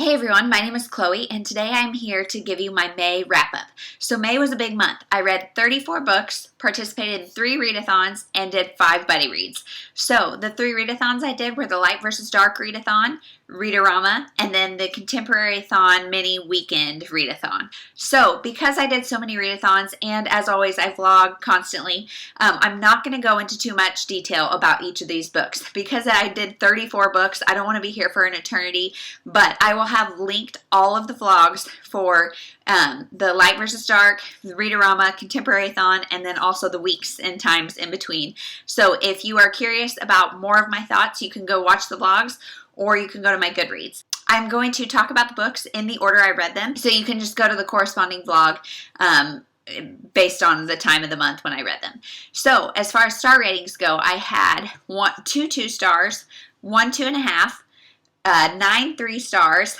Hey everyone, my name is Chloe and today I'm here to give you my May wrap-up. So May was a big month. I read 34 books, participated in 3 readathons, and did 5 buddy reads. So the 3 readathons I did were the Light versus Dark readathon, Rama, and then the Contemporaryathon mini weekend readathon. So because I did so many readathons, and as always I vlog constantly, I'm not going to go into too much detail about each of these books. Because I did 34 books, I don't want to be here for an eternity, but I will have linked all of the vlogs for the Light versus Dark, the Rama, Contemporaryathon, and then also the weeks and times in between. So if you are curious about more of my thoughts, you can go watch the vlogs, or you can go to my Goodreads. I'm going to talk about the books in the order I read them, so you can just go to the corresponding vlog based on the time of the month when I read them. So as far as star ratings go, I had 2 stars, 1 2.5, 9 3 stars,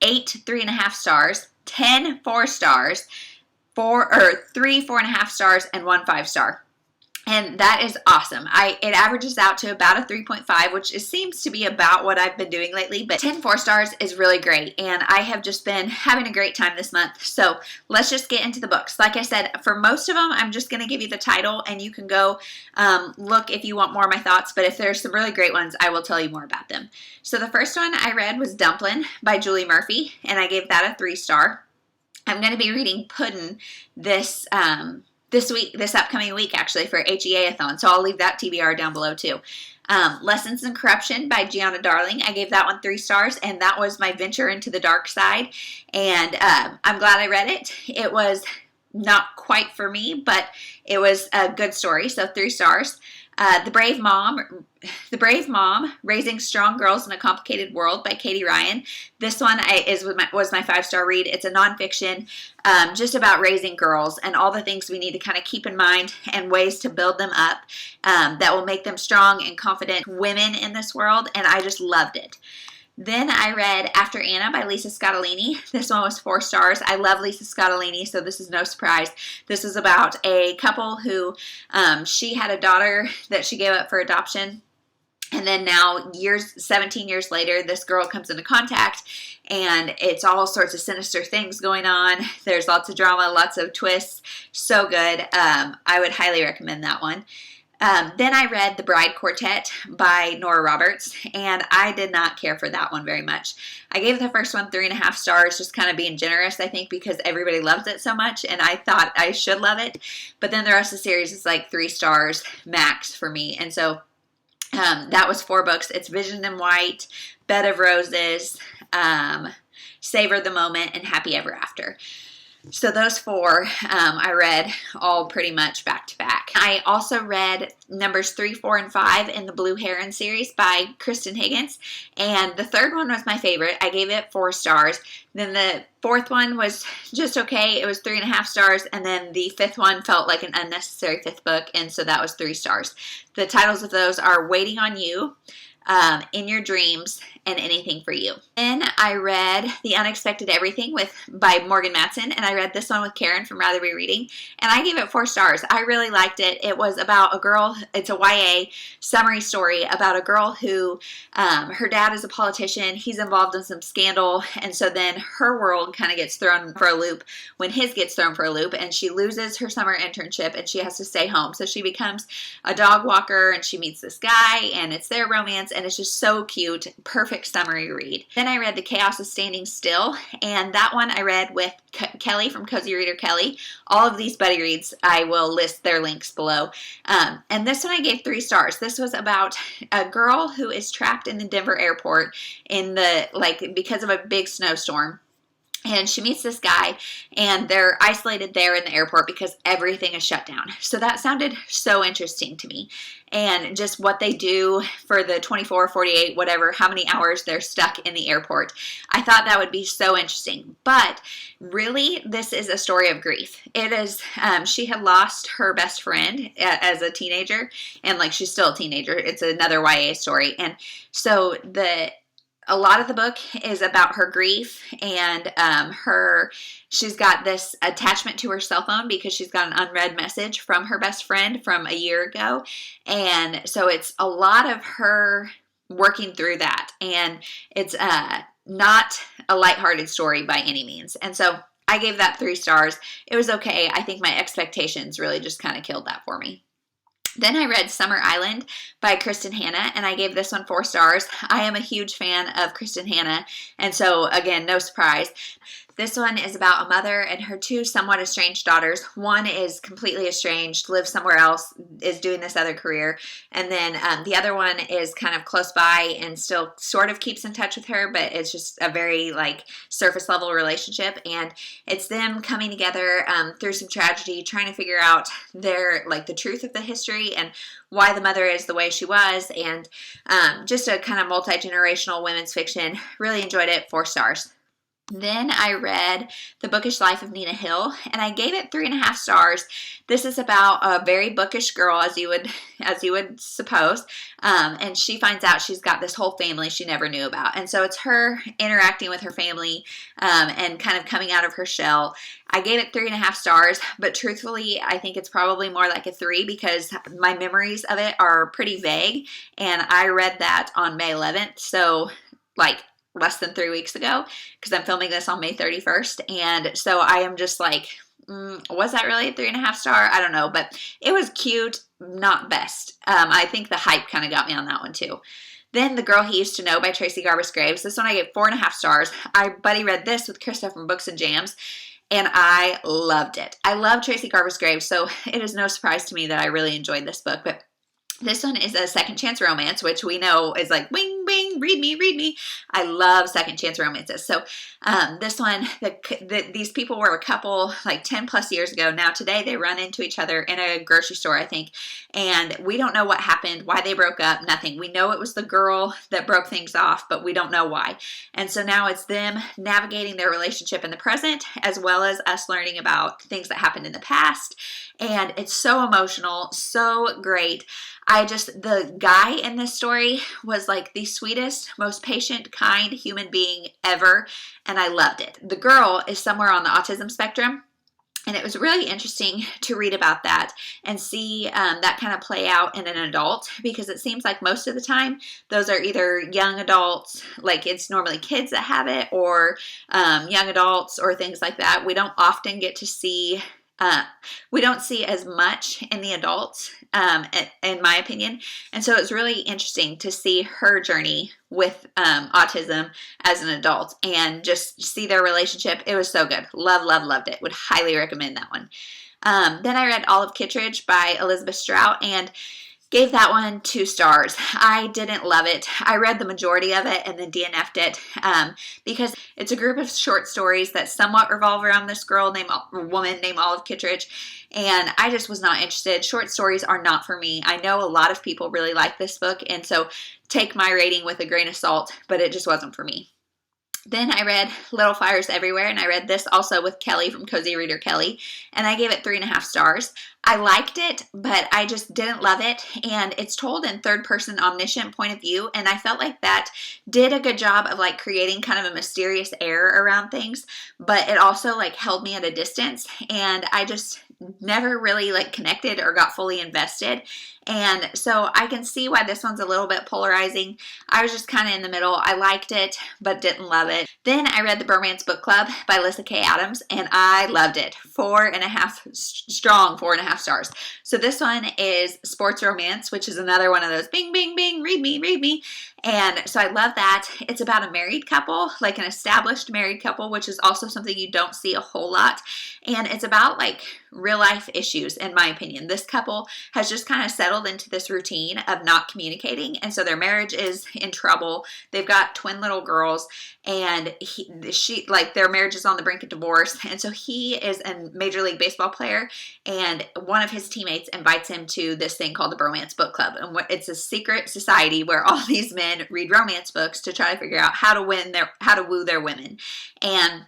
8 3.5 stars, 10 4 stars, 3 4.5 stars, and 1 5 star. And that is awesome. It averages out to about a 3.5, which seems to be about what I've been doing lately, but 10 4 stars is really great, and I have just been having a great time this month. So let's just get into the books. Like I said, for most of them, I'm just going to give you the title, and you can go look if you want more of my thoughts, but if there's some really great ones, I will tell you more about them. So the first one I read was Dumplin' by Julie Murphy, and I gave that a 3 star. I'm going to be reading Puddin' this upcoming week, actually, for Headathon, so I'll leave that TBR down below too. Lessons in Corruption by Gianna Darling. I gave that one 3 stars, and that was my venture into the dark side, and I'm glad I read it. It was not quite for me, but it was a good story, so 3 stars. The Brave Mom, Raising Strong Girls in a Complicated World by Katie Ryan. This one was my 5-star read. It's a nonfiction just about raising girls and all the things we need to kind of keep in mind and ways to build them up that will make them strong and confident women in this world, and I just loved it. Then I read After Anna by Lisa Scottolini. This one was 4 stars. I love Lisa Scottolini, so this is no surprise. This is about a couple who she had a daughter that she gave up for adoption. And then now, 17 years later, this girl comes into contact, and it's all sorts of sinister things going on. There's lots of drama, lots of twists. So good. I would highly recommend that one. Then I read The Bride Quartet by Nora Roberts, and I did not care for that one very much. I gave the first one 3.5 stars, just kind of being generous, I think, because everybody loves it so much, and I thought I should love it. But then the rest of the series is like 3 stars max for me, and so that was 4 books. It's Vision in White, Bed of Roses, Savor the Moment, and Happy Ever After. So those 4 I read all pretty much back to back. I also read numbers 3, 4, and 5 in the Blue Heron series by Kristen Higgins, and the 3rd one was my favorite. I gave it 4 stars. Then the 4th one was just okay. It was 3.5 stars, and then the 5th one felt like an unnecessary 5th book, and so that was 3 stars. The titles of those are Waiting on You, In Your Dreams, and Anything for You. Then I read The Unexpected Everything by Morgan Matson, and I read this one with Kerryn from Rather Be Reading, and I gave it 4 stars. I really liked it. It was about a girl, it's a YA summary story about a girl who, her dad is a politician, he's involved in some scandal, and so then her world kind of gets thrown for a loop when his gets thrown for a loop, and she loses her summer internship, and she has to stay home. So she becomes a dog walker, and she meets this guy, and it's their romance, and it's just so cute. Perfect summary read. Then I read The Chaos of Standing Still, and that one I read with Kelly from Cozy Reader Kelly. All of these buddy reads, I will list their links below. And this one I gave 3 stars. This was about a girl who is trapped in the Denver airport because of a big snowstorm. And she meets this guy, and they're isolated there in the airport because everything is shut down. So that sounded so interesting to me. And just what they do for the 24, 48, whatever, how many hours they're stuck in the airport. I thought that would be so interesting. But really, this is a story of grief. It is, she had lost her best friend as a teenager, and she's still a teenager. It's another YA story. And so a lot of the book is about her grief, and she's got this attachment to her cell phone because she's got an unread message from her best friend from a year ago. And so it's a lot of her working through that. And it's not a lighthearted story by any means. And so I gave that 3 stars. It was okay. I think my expectations really just kind of killed that for me. Then I read Summer Island by Kristen Hanna, and I gave this one 4 stars. I am a huge fan of Kristen Hanna, and so again, no surprise. This one is about a mother and her 2 somewhat estranged daughters. One is completely estranged, lives somewhere else, is doing this other career. And then the other one is kind of close by and still sort of keeps in touch with her, but it's just a very like surface level relationship. And it's them coming together through some tragedy, trying to figure out the truth of the history and why the mother is the way she was. And just a kind of multi-generational women's fiction. Really enjoyed it. 4 stars. Then I read The Bookish Life of Nina Hill, and I gave it 3.5 stars. This is about a very bookish girl, as you would suppose, and she finds out she's got this whole family she never knew about, and so it's her interacting with her family and kind of coming out of her shell. I gave it 3.5 stars, but truthfully, I think it's probably more like a 3 because my memories of it are pretty vague, and I read that on May 11th, so like less than 3 weeks ago, because I'm filming this on May 31st. And so I am just like, was that really a 3.5 star? I don't know, but it was cute, not best. I think the hype kind of got me on that one too. Then The Girl He Used to Know by Tracy Garbus Graves. This one I gave 4.5 stars. I buddy read this with Krista from Books and Jams, and I loved it. I love Tracy Garbus Graves, so it is no surprise to me that I really enjoyed this book, but this one is a second chance romance, which we know is like, wing, wing, read me, read me. I love second chance romances. So this one, these people were a couple like 10 plus years ago. Now today they run into each other in a grocery store, I think. And we don't know what happened, why they broke up, nothing. We know it was the girl that broke things off, but we don't know why. And so now it's them navigating their relationship in the present, as well as us learning about things that happened in the past. And it's so emotional, so great. The guy in this story was like the sweetest, most patient, kind human being ever, and I loved it. The girl is somewhere on the autism spectrum, and it was really interesting to read about that and see that kind of play out in an adult, because it seems like most of the time those are either young adults, like it's normally kids that have it, or young adults or things like that. We don't often get to see we don't see as much in the adults, in my opinion. And so it's really interesting to see her journey with autism as an adult and just see their relationship. It was so good. Loved it. Would highly recommend that one. Then I read All of Kitteridge by Elizabeth Strout, and gave that one 2 stars. I didn't love it. I read the majority of it and then DNF'd it because it's a group of short stories that somewhat revolve around this woman named Olive Kitteridge, and I just was not interested. Short stories are not for me. I know a lot of people really like this book, and so take my rating with a grain of salt, but it just wasn't for me. Then I read Little Fires Everywhere, and I read this also with Kelly from Cozy Reader Kelly, and I gave it 3.5 stars. I liked it, but I just didn't love it, and it's told in third-person omniscient point of view, and I felt like that did a good job of like creating kind of a mysterious air around things, but it also like held me at a distance, and I just never really like connected or got fully invested. And so I can see why this one's a little bit polarizing. I was just kind of in the middle. I liked it, but didn't love it. Then I read The Bromance Book Club by Lyssa Kay Adams, and I loved it. 4.5, strong 4.5 stars. So this one is sports romance, which is another one of those bing, bing, bing, read me, read me. And so I love that. It's about a married couple, like an established married couple, which is also something you don't see a whole lot. And it's about like real life issues, in my opinion. This couple has just kind of settled into this routine of not communicating, and so their marriage is in trouble. They've got twin little girls, and their marriage is on the brink of divorce. And so he is a Major League Baseball player, and one of his teammates invites him to this thing called the Bromance Book Club, and it's a secret society where all these men read romance books to try to figure out how to woo their women. And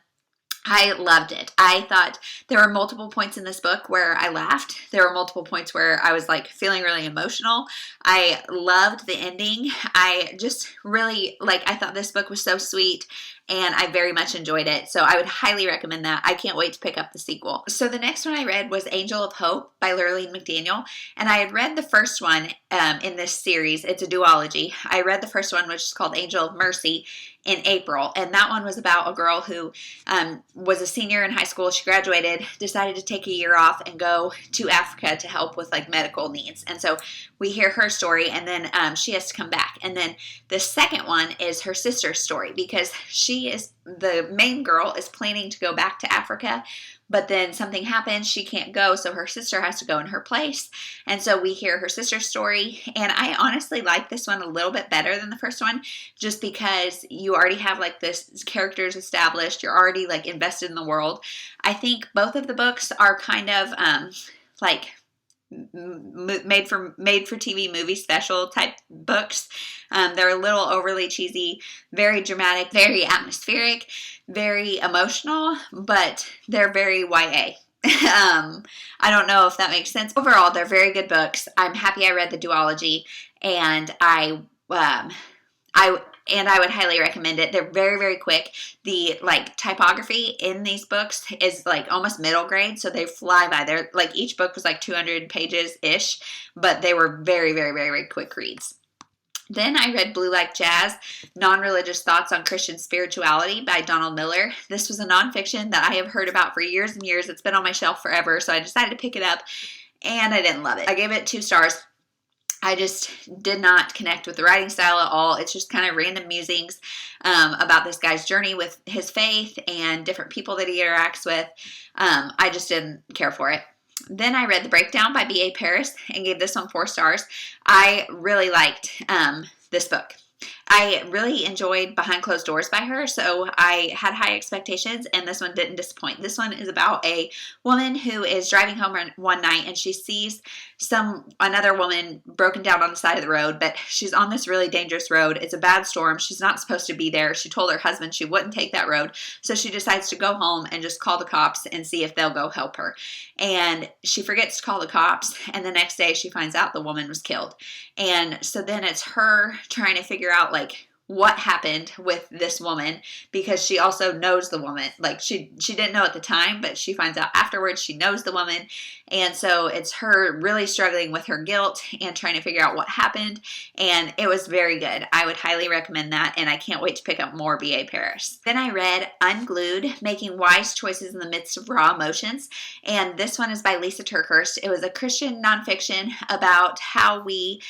I loved it. I thought there were multiple points in this book where I laughed. There were multiple points where I was like feeling really emotional. I loved the ending. I just really I thought this book was so sweet, and I very much enjoyed it. So I would highly recommend that. I can't wait to pick up the sequel. So the next one I read was Angel of Hope by Lurleen McDaniel, and I had read the first one in this series. It's a duology. I read the first one, which is called Angel of Mercy, in April, and that one was about a girl who was a senior in high school. She graduated, decided to take a year off and go to Africa to help with like medical needs, and so we hear her story, and then she has to come back. And then the second one is her sister's story, because the main girl is planning to go back to Africa, but then something happens, she can't go, so her sister has to go in her place. And so we hear her sister's story, and I honestly like this one a little bit better than the first one, just because you already have like this characters established, you're already like invested in the world. I think both of the books are kind of like made for TV movie special type books. They're a little overly cheesy, very dramatic, very atmospheric, very emotional, but they're very YA. I don't know if that makes sense. Overall, they're very good books. I'm happy I read the duology, and I would highly recommend it. They're very, very quick. The like typography in these books is like almost middle grade, so they fly by. They're like, each book was like 200 pages ish, but they were very, very, very, very quick reads. Then I read Blue Like Jazz, Non-Religious Thoughts on Christian Spirituality by Donald Miller. This was a nonfiction that I have heard about for years and years. It's been on my shelf forever, so I decided to pick it up, and I didn't love it. I gave it 2 stars. I just did not connect with the writing style at all. It's just kind of random musings about this guy's journey with his faith and different people that he interacts with. I just didn't care for it. Then I read The Breakdown by B.A. Paris and gave this one 4 stars. I really liked this book. I really enjoyed Behind Closed Doors by her, so I had high expectations, and this one didn't disappoint. This one is about a woman who is driving home one night, and she sees another woman broken down on the side of the road, but she's on this really dangerous road. It's a bad storm. She's not supposed to be there. She told her husband she wouldn't take that road, so she decides to go home and just call the cops and see if they'll go help her. And she forgets to call the cops, and the next day she finds out the woman was killed. And so then it's her trying to figure out like what happened with this woman, because she also knows the woman. Like she didn't know at the time, but she finds out afterwards she knows the woman. And so it's her really struggling with her guilt and trying to figure out what happened. And it was very good. I would highly recommend that, and I can't wait to pick up more B.A. Paris. Then I read Unglued, Making Wise Choices in the Midst of Raw Emotions. And this one is by Lisa Turkhurst. It was a Christian nonfiction about how we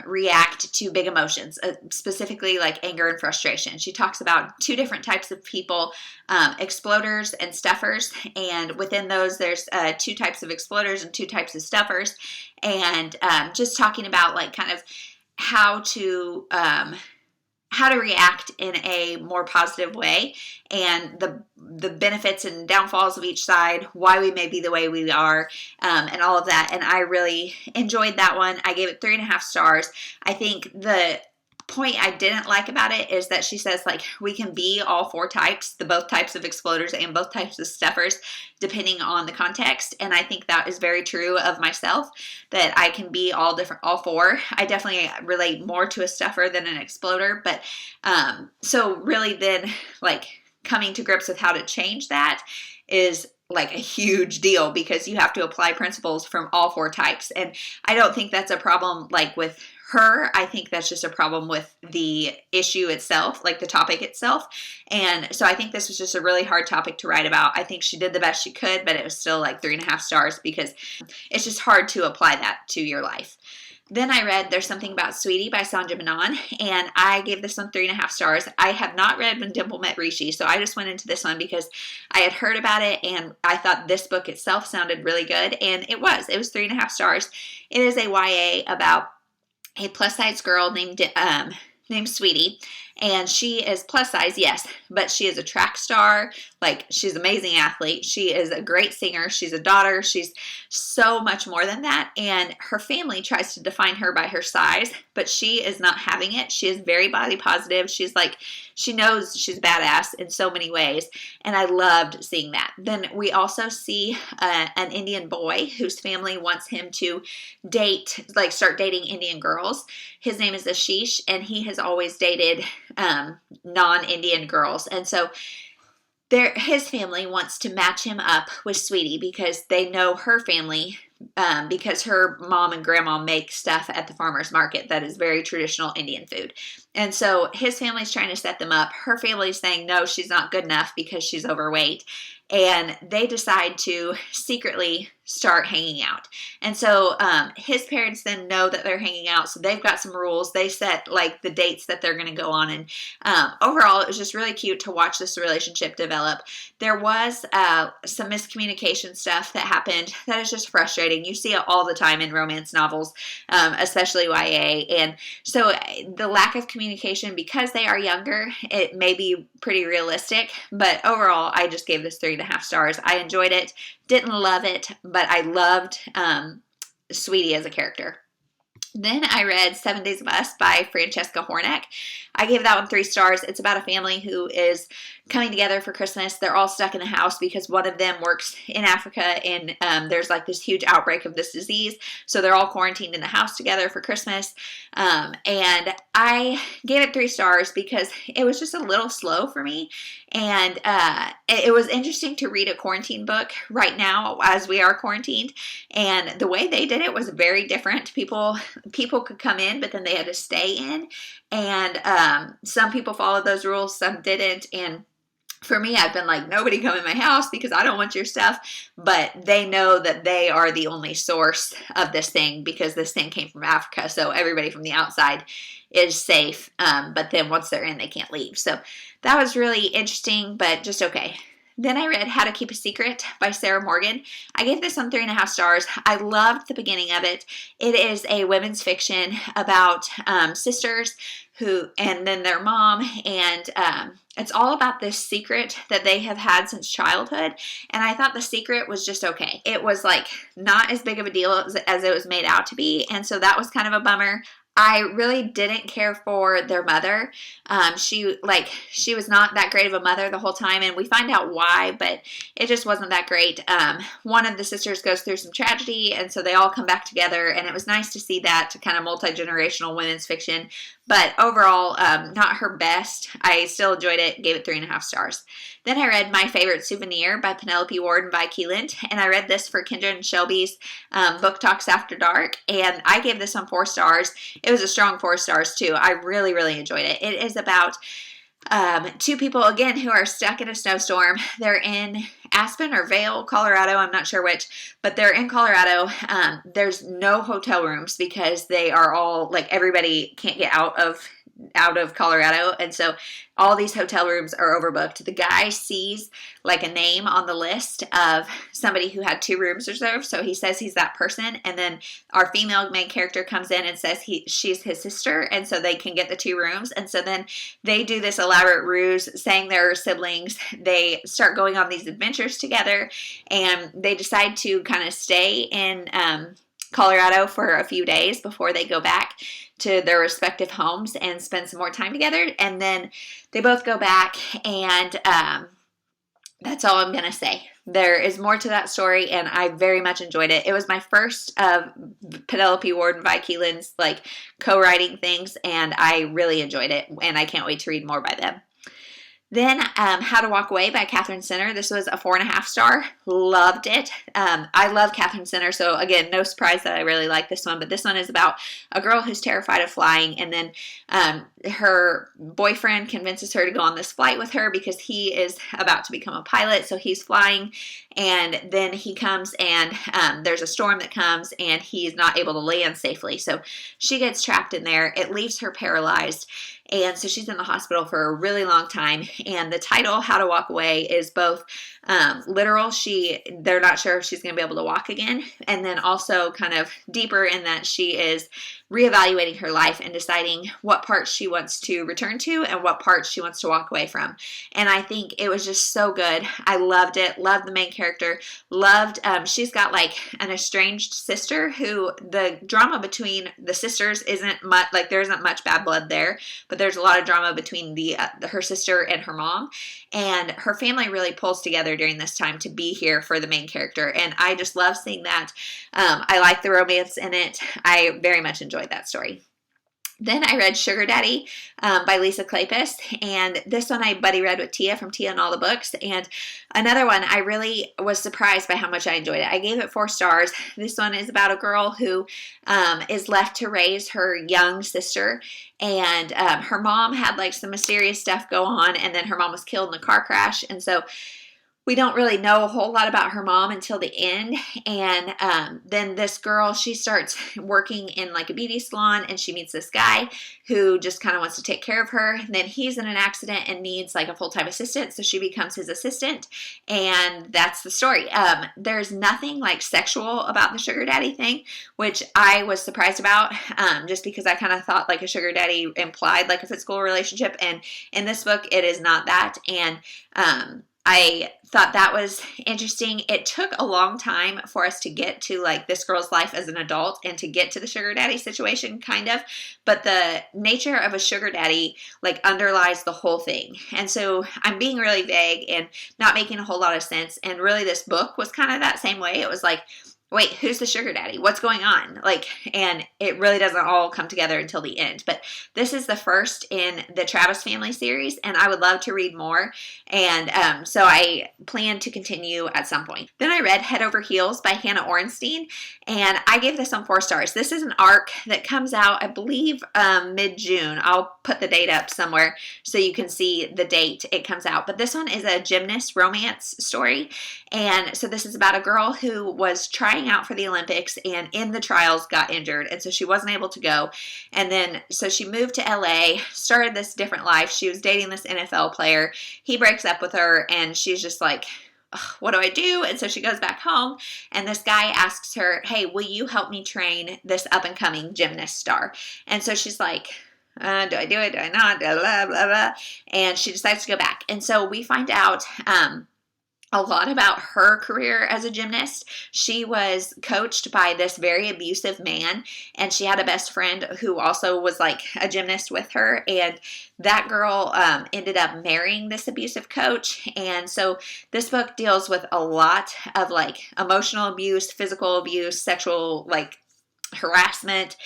react to big emotions, specifically like anger and frustration. She talks about 2 different types of people, exploders and stuffers, and within those there's 2 types of exploders and 2 types of stuffers, and just talking about like kind of how to react in a more positive way, and the benefits and downfalls of each side, why we may be the way we are, and all of that. And I really enjoyed that one. I gave it 3.5 stars. I think the point I didn't like about it is that she says like we can be all 4 types, both types of exploders and both types of stuffers, depending on the context. And I think that is very true of myself, that I can be all 4. I definitely relate more to a stuffer than an exploder, but so really then like coming to grips with how to change that is like a huge deal, because you have to apply principles from all 4 types. And I don't think that's a problem like with her. I think that's just a problem with the issue itself, like the topic itself. And so I think this was just a really hard topic to write about. I think she did the best she could, but it was still like 3.5 stars, because it's just hard to apply that to your life. Then I read There's Something About Sweetie by Sanja Menon, and I gave this one 3.5 stars. I have not read When Dimple Met Rishi, so I just went into this one because I had heard about it, and I thought this book itself sounded really good, and it was 3.5 stars. It is a YA about a plus-size girl named Sweetie, and she is plus size, yes, but she is a track star. Like, she's an amazing athlete. She is a great singer. She's a daughter. She's so much more than that, and her family tries to define her by her size, but she is not having it. She is very body positive. She's like, she knows she's badass in so many ways, and I loved seeing that. Then we also see an Indian boy whose family wants him to start dating Indian girls. His name is Ashish, and he has always dated non-Indian girls. And so his family wants to match him up with Sweetie because they know her family, because her mom and grandma make stuff at the farmer's market that is very traditional Indian food. And so his family's trying to set them up. Her family's saying, no, she's not good enough because she's overweight. And they decide to secretly start hanging out. And so his parents then know that they're hanging out. So they've got some rules. They set like the dates that they're going to go on. And overall, it was just really cute to watch this relationship develop. There was some miscommunication stuff that happened that is just frustrating. You see it all the time in romance novels, especially YA. And so the lack of communication, because they are younger, it may be pretty realistic. But overall, I just gave this 3.5 stars. I enjoyed it. Didn't love it, but I loved Sweetie as a character. Then I read 7 Days of Us by Francesca Horneck. I gave that one 3 stars. It's about a family who is coming together for Christmas. They're all stuck in a house because one of them works in Africa, and there's like this huge outbreak of this disease. So they're all quarantined in the house together for Christmas. And I gave it 3 stars because it was just a little slow for me. And it was interesting to read a quarantine book right now as we are quarantined. And the way they did it was very different. People could come in, but then they had to stay in. And some people followed those rules, some didn't. And for me, I've been like, nobody come in my house because I don't want your stuff. But they know that they are the only source of this thing because this thing came from Africa. So everybody from the outside is safe. But then once they're in, they can't leave. So that was really interesting, but just okay. Then I read How to Keep a Secret by Sarah Morgan. I gave this one 3.5 stars. I loved the beginning of it. It is a women's fiction about sisters and then their mom, and it's all about this secret that they have had since childhood. And I thought the secret was just okay. It was like not as big of a deal as it was made out to be, and so that was kind of a bummer. I really didn't care for their mother. She was not that great of a mother the whole time, and we find out why, but it just wasn't that great. One of the sisters goes through some tragedy, and so they all come back together, and it was nice to see that kind of multi-generational women's fiction. But overall, not her best. I still enjoyed it, gave it 3.5 stars. Then I read My Favorite Souvenir by Penelope Ward and Vi Keeland, and I read this for Kendra and Shelby's Book Talks After Dark, and I gave this one 4 stars. It was a strong 4 stars too. I really, really enjoyed it. It is about 2 people, again, who are stuck in a snowstorm. They're in Aspen or Vail, Colorado. I'm not sure which, but they're in Colorado. There's no hotel rooms because they are all, like, everybody can't get out of Colorado, and so all these hotel rooms are overbooked. The guy sees like a name on the list of somebody who had 2 rooms reserved, so he says he's that person, and then our female main character comes in and says she's his sister, and so they can get the 2 rooms. And so then they do this elaborate ruse saying they're siblings. They start going on these adventures together, and they decide to kind of stay in Colorado for a few days before they go back to their respective homes and spend some more time together. And then they both go back, and that's all I'm going to say. There is more to that story, and I very much enjoyed it. It was my first of Penelope Ward and Vi Keeland's like co-writing things, and I really enjoyed it, and I can't wait to read more by them. Then How to Walk Away by Catherine Sinner. This was a 4.5 star. Loved it. I love Catherine Sinner, so again, no surprise that I really like this one. But this one is about a girl who's terrified of flying, and then her boyfriend convinces her to go on this flight with her because he is about to become a pilot. So he's flying, and then he comes, and there's a storm that comes, and he's not able to land safely. So she gets trapped in there. It leaves her paralyzed. And so she's in the hospital for a really long time. And the title, How to Walk Away, is both literal. They're not sure if she's going to be able to walk again. And then also kind of deeper in that she is reevaluating her life and deciding what parts she wants to return to and what parts she wants to walk away from. And I think it was just so good. I loved it. Loved the main character. Loved, she's got like an estranged sister who the drama between the sisters isn't much, like there isn't much bad blood there, but there's a lot of drama between her sister and her mom. And her family really pulls together during this time to be here for the main character. And I just love seeing that. I like the romance in it. I very much enjoyed that story. Then I read Sugar Daddy by Lisa Kleypas, and this one I buddy read with Tia from Tia and All the Books, and another one I really was surprised by how much I enjoyed it. I gave it 4 stars. This one is about a girl who is left to raise her young sister, and her mom had like some mysterious stuff go on, and then her mom was killed in a car crash, and so we don't really know a whole lot about her mom until the end. And then this girl, she starts working in like a beauty salon, and she meets this guy who just kind of wants to take care of her. And then he's in an accident and needs like a full-time assistant, so she becomes his assistant, and that's the story. There's nothing like sexual about the sugar daddy thing, which I was surprised about, just because I kind of thought like a sugar daddy implied like a physical relationship, and in this book it is not that. And I thought that was interesting. It took a long time for us to get to like this girl's life as an adult and to get to the sugar daddy situation, kind of, but the nature of a sugar daddy like underlies the whole thing. And so I'm being really vague and not making a whole lot of sense, and really this book was kind of that same way. It was like, wait, who's the sugar daddy? What's going on? Like, and it really doesn't all come together until the end. But this is the first in the Travis family series, and I would love to read more. And so I plan to continue at some point. Then I read Head Over Heels by Hannah Orenstein, and I gave this one 4 stars. This is an arc that comes out, I believe, mid-June. I'll put the date up somewhere so you can see the date it comes out. But this one is a gymnast romance story. And so this is about a girl who was trying out for the Olympics and in the trials got injured, and so she wasn't able to go. And then so she moved to LA, started this different life. She was dating this NFL player. He breaks up with her, and she's just like, what do I do? And so she goes back home, and this guy asks her, hey, will you help me train this up-and-coming gymnast star? And so she's like, do I do it? Do I not? Blah, blah, blah, blah. And she decides to go back. And so we find out a lot about her career as a gymnast. She was coached by this very abusive man, and she had a best friend who also was like a gymnast with her, and that girl ended up marrying this abusive coach. And so this book deals with a lot of like emotional abuse, physical abuse, sexual like harassment,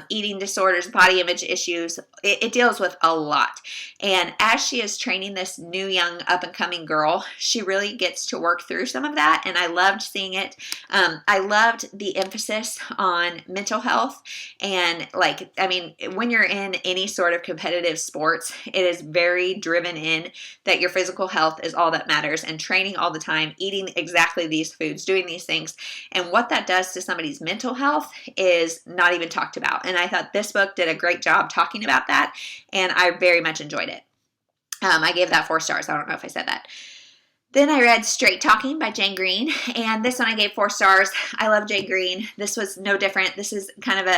eating disorders, body image issues. It deals with a lot. And as she is training this new young up-and-coming girl, she really gets to work through some of that, and I loved seeing it. I loved the emphasis on mental health, and like, I mean, when you're in any sort of competitive sports, it is very driven in that your physical health is all that matters, and training all the time, eating exactly these foods, doing these things, and what that does to somebody's mental health is not even talked about. And I thought this book did a great job talking about that, and I very much enjoyed it. I gave that 4 stars. I don't know if I said that. Then I read Straight Talking by Jane Green, and this one I gave 4 stars. I love Jane Green. This was no different. This is kind of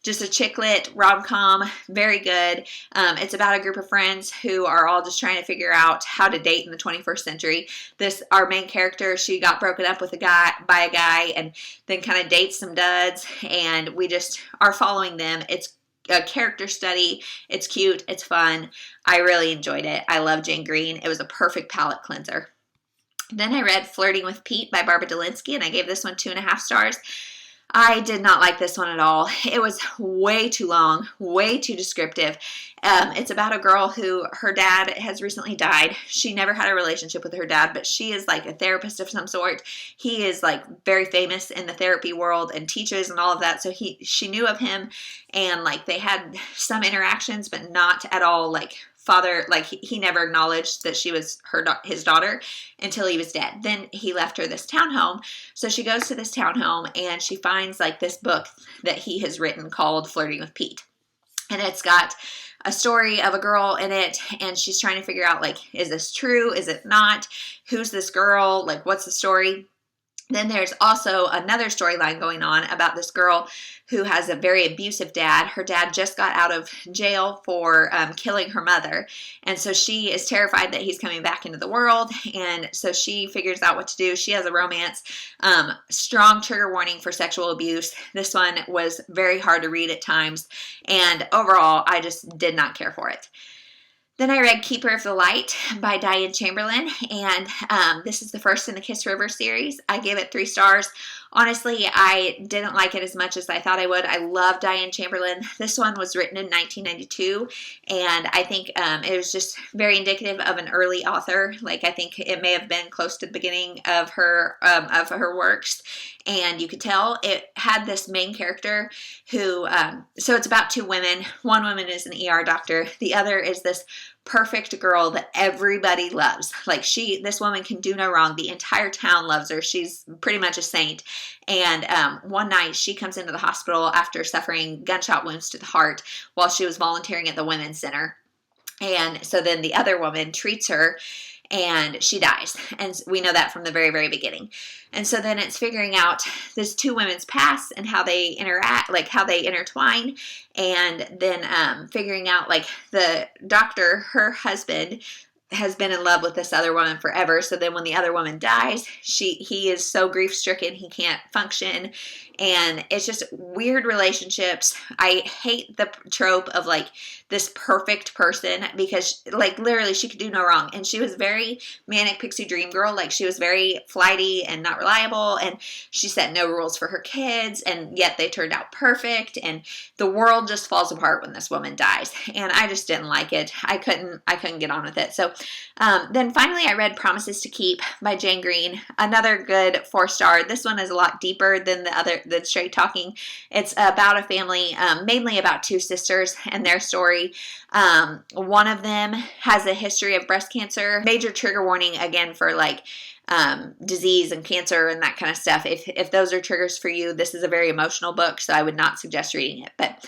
just a chick lit rom-com, very good. It's about a group of friends who are all just trying to figure out how to date in the 21st century. Our main character, she got broken up with by a guy and then kind of dates some duds, and we just are following them. It's a character study. It's cute. It's fun. I really enjoyed it. I love Jane Green. It was a perfect palate cleanser. Then I read Flirting with Pete by Barbara Delinsky, and I gave this one 2.5 stars. I did not like this one at all. It was way too long, way too descriptive. It's about a girl who, her dad has recently died. She never had a relationship with her dad, but she is like a therapist of some sort. He is like very famous in the therapy world and teaches and all of that. So she knew of him, and like they had some interactions, but not at all like father, like he never acknowledged that she was his daughter until he was dead. Then he left her this townhome. So she goes to this townhome, and she finds like this book that he has written called Flirting with Pete. And it's got a story of a girl in it, and she's trying to figure out like, is this true? Is it not? Who's this girl? Like, what's the story? Then there's also another storyline going on about this girl who has a very abusive dad. Her dad just got out of jail for killing her mother. And so she is terrified that he's coming back into the world. And so she figures out what to do. She has a romance. Strong trigger warning for sexual abuse. This one was very hard to read at times. And overall, I just did not care for it. Then I read Keeper of the Light by Diane Chamberlain, and this is the first in the Kiss River series. I gave it 3 stars. Honestly, I didn't like it as much as I thought I would. I love Diane Chamberlain. This one was written in 1992, and I think it was just very indicative of an early author. Like, I think it may have been close to the beginning of her works, and you could tell it had this main character who, so it's about two women. One woman is an ER doctor. The other is this perfect girl that everybody loves. Like, this woman can do no wrong. The entire town loves her. She's pretty much a saint. And one night she comes into the hospital after suffering gunshot wounds to the heart while she was volunteering at the women's center. And so then the other woman treats her and she dies. And we know that from the very, very beginning. And so then it's figuring out these two women's past and how they interact, like how they intertwine. And then figuring out, like, the doctor, her husband, has been in love with this other woman forever. So then when the other woman dies, he is so grief stricken, he can't function. And it's just weird relationships. I hate the trope of, like, this perfect person, because, like, literally she could do no wrong. And she was very manic pixie dream girl. Like, she was very flighty and not reliable, and she set no rules for her kids, and yet they turned out perfect. And the world just falls apart when this woman dies. And I just didn't like it. I couldn't get on with it. So then finally I read Promises to Keep by Jane Green. Another good 4-star. This one is a lot deeper than the straight talking. It's about a family, mainly about two sisters and their story. One of them has a history of breast cancer. Major trigger warning again for, like, disease and cancer and that kind of stuff. If those are triggers for you, this is a very emotional book, so I would not suggest reading it. But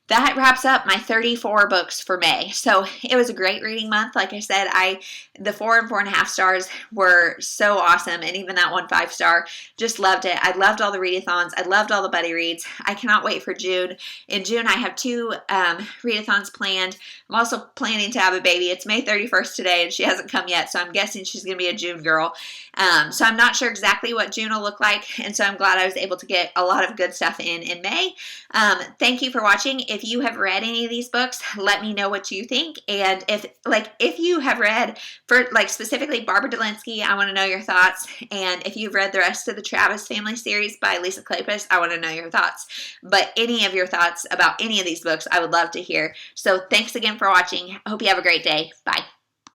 that wraps up my 34 books for May. So it was a great reading month. Like I said, the 4 and 4.5 stars were so awesome. And even that 1 5-star, just loved it. I loved all the readathons. I loved all the buddy reads. I cannot wait for June. In June, I have 2 readathons planned. I'm also planning to have a baby. It's May 31st today, and she hasn't come yet. So I'm guessing she's going to be a June girl. So I'm not sure exactly what June will look like. And so I'm glad I was able to get a lot of good stuff in May. Thank you for watching. If you have read any of these books, let me know what you think. And if you have read, for, like, specifically Barbara Delinsky, I want to know your thoughts. And if you've read the rest of the Travis Family series by Lisa Kleypas, I want to know your thoughts. But any of your thoughts about any of these books, I would love to hear. So thanks again for watching. I hope you have a great day. Bye.